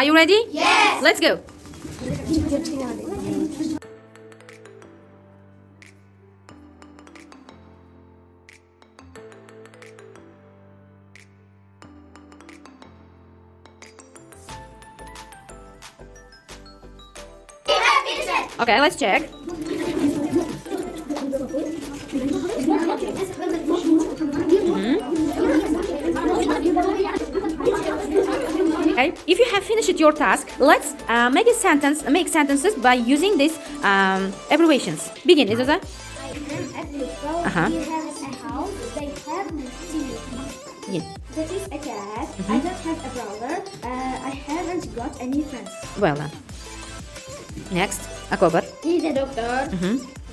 Are you ready? Yes. Let's go. We have finished it. Okay, let's check. Okay, if you have finished your task, let's make sentences by using these abbreviations. Begin, Izuza. I am at Liverpool. Uh-huh. We have a house. They have TV. Yeah. That is a cat. I don't have a brother. I haven't got any friends. Well done. Next, Akobar. He's a doctor.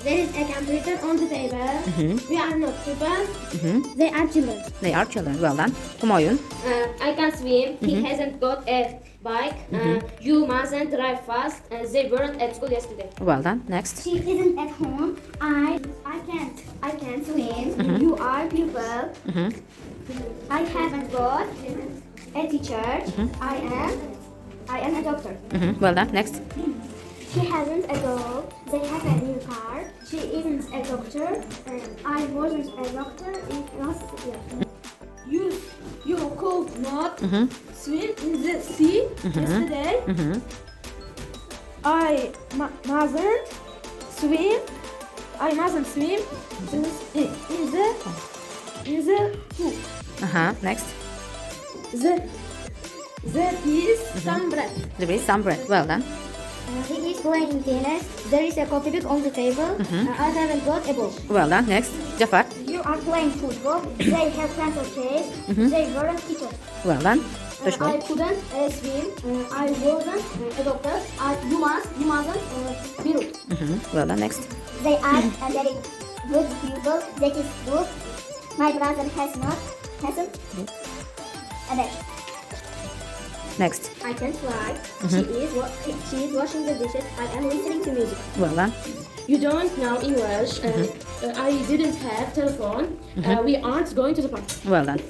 There is a computer on the table. We are not people. They are children. They are children. Well done. Humayun. I can swim. He hasn't got a bike. You mustn't drive fast. They weren't at school yesterday. Well done. Next. She isn't at home. I can't swim. You are people. I haven't got a teacher. I am a doctor. Well done. Next. She hasn't a dog. They have a new car. She isn't a doctor. I wasn't a doctor in last year. You could not swim in the sea yesterday. I mustn't swim. I mustn't swim in the pool. Next. There is some bread. There is some bread. Well done. He is playing tennis. There is a copybook on the table. I haven't got a ball. Well done. Next. Jafar. You are playing football. They have pencil case. They weren't teachers. Well done. I Tushma. couldn't swim. I wasn't a doctor. You mustn't be rude. Well done. Next. They are a very good people. That is good. My brother hasn't a bag. Next. I can fly. She is washing the dishes. I am listening to music. Well done. You don't know English. I didn't have telephone. We aren't going to the park. Well done.